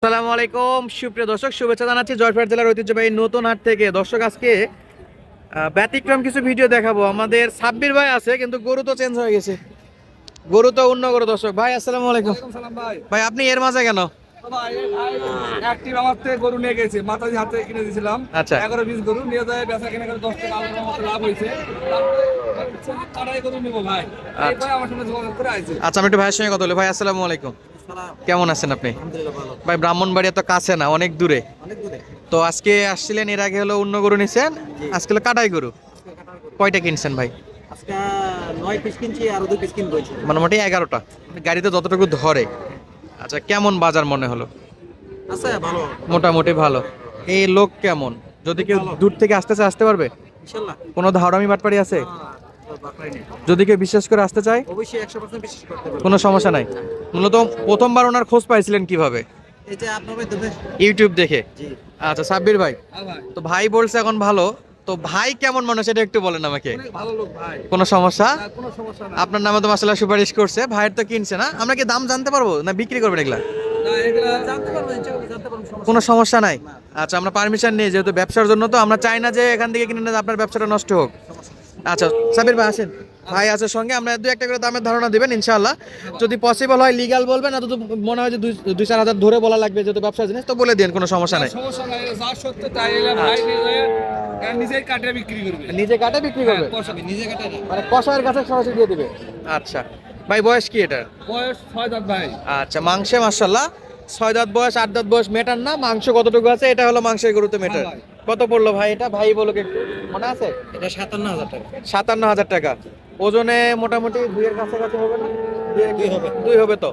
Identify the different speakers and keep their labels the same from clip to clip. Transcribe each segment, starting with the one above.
Speaker 1: আসসালামু আলাইকুম সুপ্রিয় দর্শক, শুভেচ্ছা জানাচ্ছি জয়পুরহাট জেলার ঐতিহ্যবাহী নতুন হাট থেকে। দর্শক, আজকে ব্যতিক্রম কিছু ভিডিও দেখাবো। আমাদের সাব্বির ভাই আছে, কিন্তু গরু তো চেঞ্জ হয়ে গেছে, গরু তো অন্য গরু। দর্শক ভাই, আসসালামু আলাইকুম।
Speaker 2: ওয়ালাইকুম সালাম ভাই।
Speaker 1: ভাই আপনি এর মাঝে কেন?
Speaker 2: ভাই অ্যাক্টিভ আমার থেকে গরু নিয়ে গেছে, মাতাজি হাতে কিনে দিয়েছিলাম।
Speaker 1: আচ্ছা।
Speaker 2: 11-20 গরু নিয়ে যায়, বেচা কিনা করে 10 টাকা আলাদা মতো লাভ হয়েছে। তারাই গরু নিবো ভাই, এই ভাই আমার সঙ্গে যোগাযোগ করে আইছে।
Speaker 1: আচ্ছা, আমি একটু ভাইয়ের সঙ্গে কথা বলি। ভাই আসসালামু আলাইকুম, কেমন আছেন আপনি? ভাই ব্রাহ্মণবাড়িয়া তো কাছে না, অনেক দূরে। তো আজকে আসছিলেন, এর আগে হলো অন্য গরু নিছেন, আজকে হলো কাটাই গরু। কয়টা কিনছেন ভাই?
Speaker 3: আজকে 9 পিস কিনছি আর 2 পিস কিনবো।
Speaker 1: মোটামুটি 11টা, গাড়িতে যতটুকু ধরে। আচ্ছা, কেমন বাজার মনে হলো?
Speaker 3: আছে ভালো,
Speaker 1: মোটামুটি ভালো। এই লোক কেমন? যদি কেউ দূর থেকে আসতে চায় আসতে পারবে?
Speaker 3: ইনশাআল্লাহ।
Speaker 1: কোনো ধারামি বাটপাড়ি আছে?
Speaker 3: বাকরাই নেই,
Speaker 1: যদি কেউ বিশ্বাস করে আসতে চায়
Speaker 3: অবশ্যই 100% বিশ্বাস করতে পারবো।
Speaker 1: কোনো সমস্যা নাই। মূলত প্রথমবার ওনার খোঁজ পাইছিলেন কিভাবে?
Speaker 3: এই যে আপনার মাধ্যমে।
Speaker 1: ইউটিউব দেখে?
Speaker 3: জি।
Speaker 1: আচ্ছা সাব্বির ভাই,
Speaker 2: হ্যাঁ ভাই,
Speaker 1: তো ভাই বলছে এখন ভালো, তো ভাই কেমন মানুষ এটা একটু বলেন আমাকে।
Speaker 2: অনেক ভালো লোক ভাই,
Speaker 1: কোনো সমস্যা?
Speaker 2: না, কোনো সমস্যা না।
Speaker 1: আপনার নামে তো মাসাল্লাহ সুপারিশ করছে, ভাইয়ের তো কিনছে না। আমরা কি দাম জানতে পারবো না বিক্রি করবেন এগুলা?
Speaker 2: না, এগুলা
Speaker 3: জানতে পারবো, ইনশাআল্লাহ জানতে পারবো, সমস্যা
Speaker 1: কোনো সমস্যা নাই। আচ্ছা, আমরা পারমিশন নিই, যেহেতু ব্যবসার জন্য, তো আমরা চাই না যে এখান থেকে কিনে নিয়ে আপনার ব্যবসাটা নষ্ট হোক। আচ্ছা সাবির ভাই আসেন, ভাই আছে সঙ্গে, আমরা দুই একটা করে দামের ধারণা দিবেন ইনশাআল্লাহ। যদি পসিবল হয় লিগ্যাল বলবেন, না তো মনে হয় যে 2-4 হাজার ধরে বলা লাগবে, যেহেতু ব্যবসার জিনিস, তো বলে দিন, কোনো সমস্যা নাই।
Speaker 2: সমস্যা নাই, যা সত্য তাই এলে ভাই নিয়ে যায়, নিজেই কাটে বিক্রি করবে।
Speaker 1: নিজে কাটে বিক্রি করবে,
Speaker 2: আমি নিজে কাটে না।
Speaker 1: মানে কষায়ের কাছে সরাসরি দিয়ে দিবে। আচ্ছা ভাই, বয়স কি এটার?
Speaker 2: বয়স 6 দাঁত ভাই।
Speaker 1: আচ্ছা, মাংসে মাশাআল্লাহ 6 দাঁত বয়স, 8 দাঁত বয়স মেটার না, মাংস কতটুকু আছে? এটা হলো মাংসের গরুতে মেটার।
Speaker 2: হ্যাঁ
Speaker 1: কত পড়লো ভাই এটা? ভাই বলো কি একটু, মনে আছে?
Speaker 3: এটা 57,000 টাকা।
Speaker 1: 57,000 টাকা। ওজনে মোটামুটি 2 এর কাছাকাছি হবে না?
Speaker 3: 2 হবে।
Speaker 1: 2 হবে তো?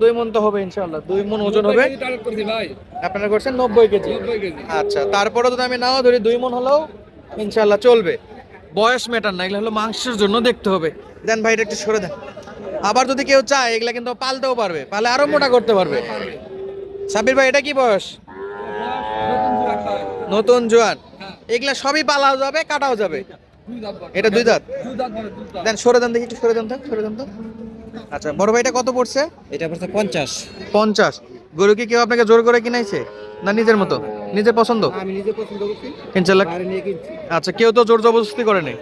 Speaker 1: 2 মণ তো হবে ইনশাআল্লাহ, 2 মণ ওজন হবে।
Speaker 2: 90 কেজি টার্গেট করছি ভাই,
Speaker 1: আপনারা করছেন 90 কেজি।
Speaker 2: 90 কেজি।
Speaker 1: আচ্ছা, তারপরে যদি আমি নাও ধরি 2 মণ হলেও ইনশাআল্লাহ চলবে। বয়স মেটার না, এগুলো হলো মাংসের জন্য দেখতে হবে। দেন ভাই, এটা একটু সরে দেন। আবার যদি কেউ চায় এগুলা কিন্তু পালতেও পারবে, পালে আরো মোটা করতে পারবে। সাবির ভাই, এটা কি বয়স?
Speaker 2: নতুন জোয়ান ভাই।
Speaker 1: নতুন জোয়ান।
Speaker 2: হ্যাঁ।
Speaker 1: এগুলা সবই পালাও যাবে, কাটাও যাবে।
Speaker 2: 2 দাঁত ভাই।
Speaker 1: এটা 2 দাঁত।
Speaker 2: 2 দাঁত মানে 2 দাঁত।
Speaker 1: দেন সরে দেন দেখি, একটু সরে দেন তো, সরে দেন তো। আচ্ছা বড় ভাই, এটা কত পড়ছে?
Speaker 3: এটা পড়ছে 50।
Speaker 1: 50। গরু কি কেউ আপনাকে জোর করে কিনাইছে, না নিজের মতো, নিজের পছন্দ?
Speaker 3: আমি নিজে পছন্দ করছি,
Speaker 1: ইনশাআল্লাহ।
Speaker 3: বাইরে নিয়ে কিনছি।
Speaker 1: আচ্ছা, কেউ তো জোর জবরদস্তি করে নাই।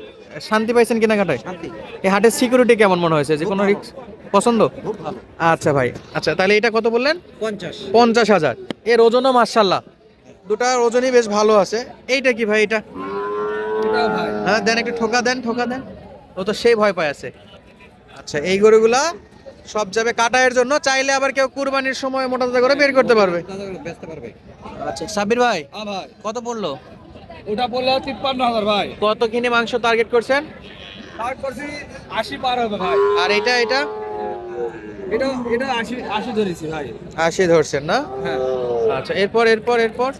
Speaker 1: শান্তি পাইছেন কেনাকাটায়?
Speaker 3: শান্তি,
Speaker 1: এই হাটের সিকিউরিটি কেমন মনে হয়েছে? যে কোনো রিস্ক পছন্দ?
Speaker 3: খুব ভালো।
Speaker 1: আচ্ছা ভাই, আচ্ছা তাহলে এটা কত বললেন?
Speaker 3: 50।
Speaker 1: 50,000। এর ওজনও মাশাআল্লাহ, দুটার ওজনই বেশ ভালো আছে। এইটা কি ভাই? এটা
Speaker 2: এটাও ভাই।
Speaker 1: হ্যাঁ, দেন একটু ঠোকা দেন, ঠোকা দেন। ও তো সেই ভয় পায় আছে। আচ্ছা, এই গরুগুলা সব যাবে কাটায়ের জন্য, চাইলে আবার কেউ কুরবানির সময় মোটা তাজা করে বের করতে পারবে।
Speaker 3: দাদা বেচতে পারবে।
Speaker 1: আচ্ছা সাবির ভাই,
Speaker 2: ভাই,
Speaker 1: কত পড়লো?
Speaker 2: ওটা বললে 53,000 ভাই।
Speaker 1: কত কিনে মাংস টার্গেট করছেন?
Speaker 2: টার্গেট করছি 80 পার হবে ভাই।
Speaker 1: আর এটা এটা
Speaker 2: এটা এটা 80 ধরেছি ভাই।
Speaker 1: 80 ধরছেন না?
Speaker 2: হ্যাঁ,
Speaker 1: আচ্ছা, এরপর এরপর এরপর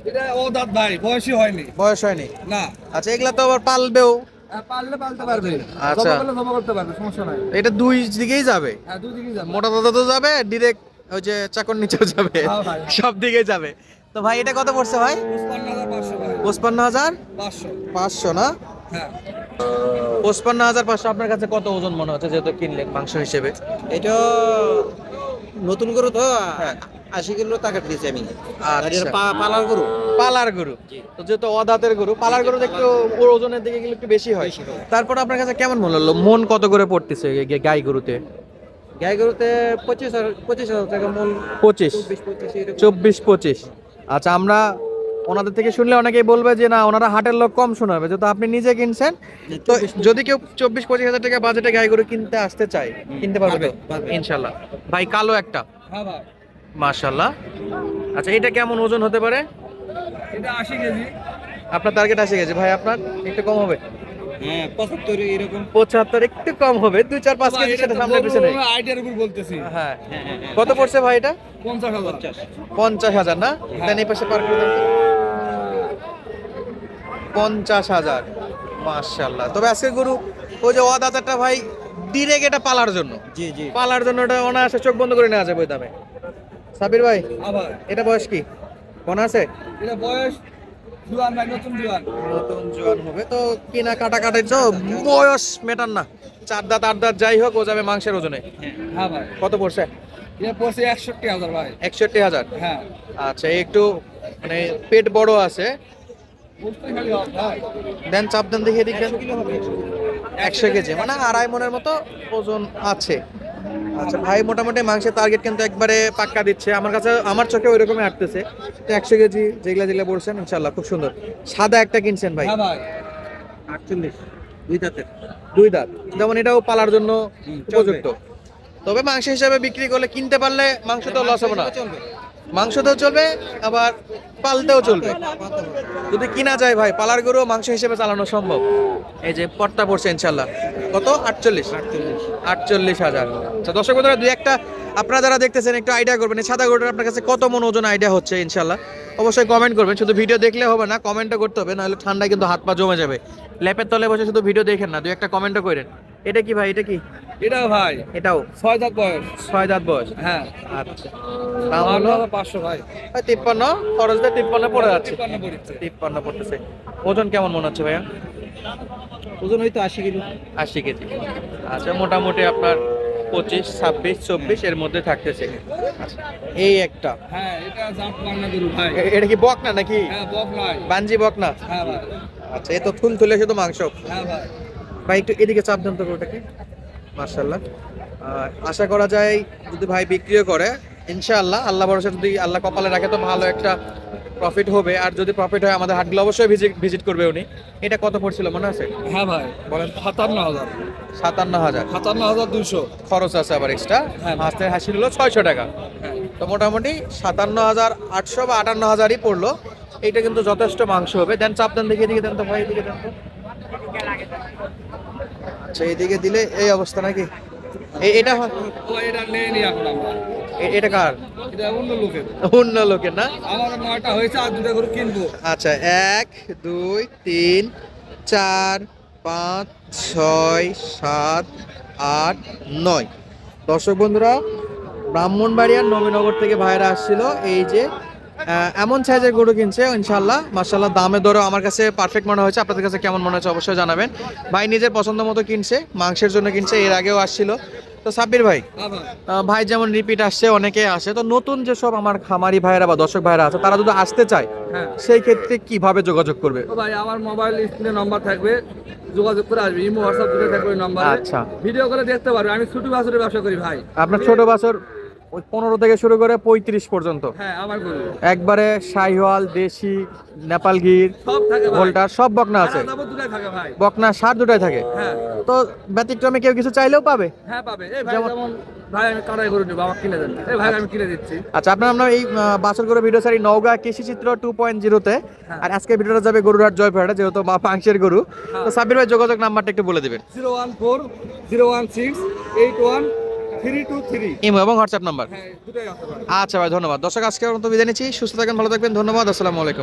Speaker 2: এটা ও দাঁত ভাই, বয়সই হয়নি।
Speaker 1: বয়স হয়নি।
Speaker 2: না,
Speaker 1: আচ্ছা, এগুলা তো আবার পালবেও।
Speaker 2: পারলে পালতে পারবে।
Speaker 1: আচ্ছা।
Speaker 2: জমা করলে জমা করতে পারবে, সমস্যা নাই।
Speaker 1: এটা দুই দিকেই যাবে,
Speaker 2: হ্যাঁ, দুই দিকেই যাবে।
Speaker 1: মোটা দাদা তো যাবে, ডিরেক্ট ওই যে চাকর নিচেও যাবে,
Speaker 2: হ্যাঁ ভাই।
Speaker 1: সব দিকেই যাবে। তো ভাই, এটা কত পড়ছে ভাই?
Speaker 2: 55,500 ভাই।
Speaker 1: 55,500
Speaker 2: 500।
Speaker 1: না?
Speaker 2: হ্যাঁ,
Speaker 1: 55,500। আপনার কাছে কত ওজন মনে হচ্ছে, যেহেতু কিনলেন মাংস হিসেবে?
Speaker 3: এটা নতুন গরু তো,
Speaker 1: হ্যাঁ।
Speaker 3: 80 কিলো টাকা দিয়েছি আমি। আর
Speaker 1: আচ্ছা।
Speaker 3: এটা পালার গরু।
Speaker 1: পালার গরু, তো যেহেতু অদাঁতের গরু, পালার গরু একটু ওর ওজনের দিকে গেলে একটু বেশি হয়। তারপর আপনার কাছে কেমন মনে হলো? মন কত করে পড়তেছে গাই গরুতে?
Speaker 3: গাই গরুতে 25,000 টাকা মূল।
Speaker 1: 25,
Speaker 3: 24-25 এরকম।
Speaker 1: 24-25। আচ্ছা, আমরা ওনাদের থেকে শুনলে অনেকেই বলবে যে না, ওনারা হাটের লোক কম শোনাবে, যেহেতু আপনি নিজে কিনছেন। তো যদি কেউ 24-25 হাজার টাকা বাজেটে গাই গরু কিনতে আসতে চায়, কিনতে পারবে
Speaker 3: পারবে।
Speaker 1: ইনশাল্লাহ। ভাই, কালো একটা,
Speaker 2: হ্যাঁ ভাই,
Speaker 1: মাশাআল্লাহ। আচ্ছা, এটা কেমন ওজন হতে পারে?
Speaker 2: এটা 80 কেজি।
Speaker 1: আপনার টার্গেট আসে গেছে ভাই, আপনার একটু কম হবে?
Speaker 3: হ্যাঁ, 75 এরকম।
Speaker 1: 75 একটু কম হবে, 2-4-5
Speaker 2: ভাই,
Speaker 1: কেজি
Speaker 2: এটা
Speaker 1: সেটা
Speaker 2: তো
Speaker 1: সামনে
Speaker 2: গরু,
Speaker 1: পিছনে।
Speaker 2: আমি আইডিয়ার উপর বলতেছি।
Speaker 1: হ্যাঁ,
Speaker 3: হ্যাঁ, হ্যাঁ, হ্যাঁ।
Speaker 1: কত পড়ছে ভাই এটা?
Speaker 2: 50,000।
Speaker 1: 50,000 না?
Speaker 2: হ্যাঁ।
Speaker 1: দেন এই পাশে পার করে দেন তো। 50,000, মাশাআল্লাহ। তবে আজকে গরু ওই যে অদাতাটা ভাই, ডিরেক্ট এটা পালার জন্য,
Speaker 3: জি জি।
Speaker 1: পালার জন্য এটা অনায়াসে চোখ বন্ধ করে নেওয়া যাবে ওই দামে। সাবির ভাই,
Speaker 2: হ্যাঁ ভাই,
Speaker 1: এটা বয়স কি মনে আছে?
Speaker 2: এটা বয়স জুয়ান ভাই, নতুন জুয়ান।
Speaker 1: নতুন জোয়ান হবে তো, কিনা কাটা কাটার বয়স মেটার না। 4 দাঁত 8 দাঁত যাই হোক, ও যাবে মাংসের ওজনে।
Speaker 2: হ্যাঁ ভাই,
Speaker 1: কত পড়ছে?
Speaker 2: এটা পড়ছে 61,000 ভাই।
Speaker 1: 61,000।
Speaker 2: হ্যাঁ
Speaker 1: আচ্ছা এই একটু মানে পেট বড় আছে,
Speaker 2: বুঝতে খালি হবে ভাই।
Speaker 1: দেন চাপ দেন দেখে এদিক দেন। 100 কেজি মানে 2.5 মনের মতো ওজন আছে। আচ্ছা ভাই মোটামুটি মাংসের টার্গেট কিন্তু একবারে পাক্কা দিচ্ছে, আমার কাছে আমার চোখে ওই রকমই আসতেছে। তো 100 কেজি যেগুলা বলছেন ইনশাল্লাহ খুব সুন্দর। সাদা একটা কিনছেন ভাই,
Speaker 2: হ্যাঁ ভাই
Speaker 3: 48 দুই দাঁতের।
Speaker 1: 2 দাঁত, যেমন এটাও পালার জন্য
Speaker 2: চলবে।
Speaker 1: উপযুক্ত। তবে মাংস হিসাবে বিক্রি করলে, কিনতে পারলে মাংস তো লস হবে না,
Speaker 3: চলবে।
Speaker 1: মাংসতেও চলবে আবার পালতেও চলবে। যদি কিনা যায় ভাই পালার গরু মাংস হিসেবে চালানো সম্ভব। এই যে পট্টা পড়ছে ইনশাল্লাহ কত 48,000। আচ্ছা দর্শক বন্ধুরা দুই একটা আপনারা যারা দেখতেছেন একটু আইডিয়া করবেন এই সাদা গরুটার আপনার কাছে কত মন ওজন আইডিয়া হচ্ছে ইনশাল্লাহ অবশ্যই কমেন্ট করবেন। শুধু ভিডিও দেখলে হবে না, কমেন্টও করতে হবে, নাহলে ঠান্ডায় কিন্তু হাত পা জমে যাবে। ল্যাপের তলে বসে শুধু ভিডিও দেখেন না, দুই একটা কমেন্টও করেন। এটা কি ভাই, এটা কি?
Speaker 2: এটাও ভাই
Speaker 1: এটাও
Speaker 2: 6 দাঁত বয়স।
Speaker 1: 6 দাঁত বয়স।
Speaker 2: হ্যাঁ
Speaker 1: আচ্ছা দাম হলো
Speaker 2: 500 ভাই।
Speaker 1: 53, খরচ দিয়ে 53 পড়ে যাচ্ছে।
Speaker 2: 53 পড়ছে।
Speaker 1: 53 পড়তেছে। ওজন কেমন মনে হচ্ছে ভাইয়া?
Speaker 3: ওজন হয়তো 80 কিলো।
Speaker 1: 80 কেজি। আচ্ছা মোটামুটি আপনার 25, 26, 24 এর মধ্যে থাকতেছে। আচ্ছা, এই একটা
Speaker 2: হ্যাঁ এটা জাত বাংলা গরু ভাই।
Speaker 1: এটা কি বকনা নাকি?
Speaker 2: হ্যাঁ বক নাই।
Speaker 1: বানজি বকনা।
Speaker 2: হ্যাঁ ভাই।
Speaker 1: আচ্ছা এ তো থুল থুলে শুধু মাংস।
Speaker 2: হ্যাঁ ভাই
Speaker 1: ভাই একটু এদিকে চাপ দেন তো ওটাকে। মাশাআল্লাহ। আশা করা যায় যদি ভাই বিক্রিও করে ইনশাআল্লাহ, আল্লাহ ভরসা যদি আল্লাহ কপালে রাখে তো ভালো একটা প্রফিট হবে। আর যদি প্রফিট হয় আমাদের হাটগুলো অবশ্যই ভিজিট করবে উনি। এটা কত পড়ছিল মনে আছে?
Speaker 2: হ্যাঁ ভাই বলেন 57,000।
Speaker 1: 57,000।
Speaker 2: 57,200।
Speaker 1: খরচ আছে আবার এক্সট্রা।
Speaker 2: হ্যাঁ।
Speaker 1: হাতের হাসিল হলো 600 টাকা।
Speaker 2: হ্যাঁ
Speaker 1: তো মোটামুটি 57,800 বা 58,000ই পড়লো। এইটা কিন্তু যথেষ্ট মাংস হবে। দেন চাপ দেন দেখে এদিকে দেন তো ভাই, এদিকে দেন তো। আচ্ছা এইদিকে দিলে এই অবস্থা নাকি? এটা
Speaker 2: ও এটা নেই নি এখন আমরা।
Speaker 1: এটা কার?
Speaker 2: এটা অন্য লোকের।
Speaker 1: অন্য লোকের না?
Speaker 2: আমার 9টা হয়েছে আর 2টা গরু কিনবো।
Speaker 1: আচ্ছা 1 2 3 4 5 6 7 8 9। দর্শক বন্ধুরা ব্রাহ্মণবাড়িয়ার নবীনগর থেকে ভাইরা আসছিল, এই যে এমন সাইজের গরু কিনছে ইনশাল্লাহ মাশাল্লাহ। দামে দরও আমার কাছে পারফেক্ট মনে হয়েছে, আপনাদের কাছে কেমন মনে হচ্ছে অবশ্যই জানাবেন। ভাই নিজের পছন্দ মতো কিনছে, মাংসের জন্য কিনছে, এর আগেও আসছিল। তো সাব্বির ভাই,
Speaker 2: হ্যাঁ ভাই।
Speaker 1: ভাই যেমন রিপিট আসছে অনেকে আসে, তো নতুন যেসব আমার খামারি ভাইরা বা দর্শক ভাইরা আছে তারা যদি আসতে চায়
Speaker 2: হ্যাঁ
Speaker 1: সেই ক্ষেত্রে কিভাবে যোগাযোগ করবে?
Speaker 2: তো ভাই আমার মোবাইল স্ক্রিনে নাম্বার থাকবে, যোগাযোগ করে আসবে। ইমো হোয়াটসঅ্যাপ দুটো থাকবে ওই নাম্বারে।
Speaker 1: আচ্ছা।
Speaker 2: ভিডিও করে দেখতে পারবে। আমি ছোট বাছুরের ব্যবসা করি ভাই।
Speaker 1: আপনার ছোট বাছর ওই 15 থেকে শুরু করে 35 পর্যন্ত
Speaker 2: হ্যাঁ আমার গরু
Speaker 1: একবারে শাহিওয়াল, দেশি, নেপালগির,
Speaker 2: সব থাকে ভাই।
Speaker 1: ভোল্টার সব বকনা আছে।
Speaker 2: আলাদা দুটাই থাকে ভাই।
Speaker 1: বকনা সার দুটাই থাকে।
Speaker 2: হ্যাঁ
Speaker 1: তো ব্যতিক্রমে কেউ কিছু চাইলেও পাবে।
Speaker 2: হ্যাঁ পাবে। এই ভাই
Speaker 1: যেমন-
Speaker 2: যেমন ভাই আমি কারাই গরু নেবো, আমাকে কিনে দেন। এই ভাই আমি কিনে দিচ্ছি।
Speaker 1: আচ্ছা আমরা এই বাছর করে ভিডিও সারি নওগাঁ কৃষিচিত্র 2.0-তে।
Speaker 2: হ্যাঁ।
Speaker 1: আর আজকে ভিডিওটা যাবে গরুরহাট জয়পুরহাটে, যেহেতু মাংসের গরু। তো সাব্বির ভাই যোগাযোগ নাম্বারটা একটু বলে দিবেন।
Speaker 2: 014-016-81323।
Speaker 1: ইমো এবং হোয়াটসঅ্যাপ নাম্বার।
Speaker 2: হ্যাঁ দুটাই আছে ভাই।
Speaker 1: আচ্ছা ভাই ধন্যবাদ। দর্শক আজকের মতো বিদায় নিচ্ছি, সুস্থ থাকেন, ভালো থাকবেন, ধন্যবাদ, আসসালামু আলাইকুম।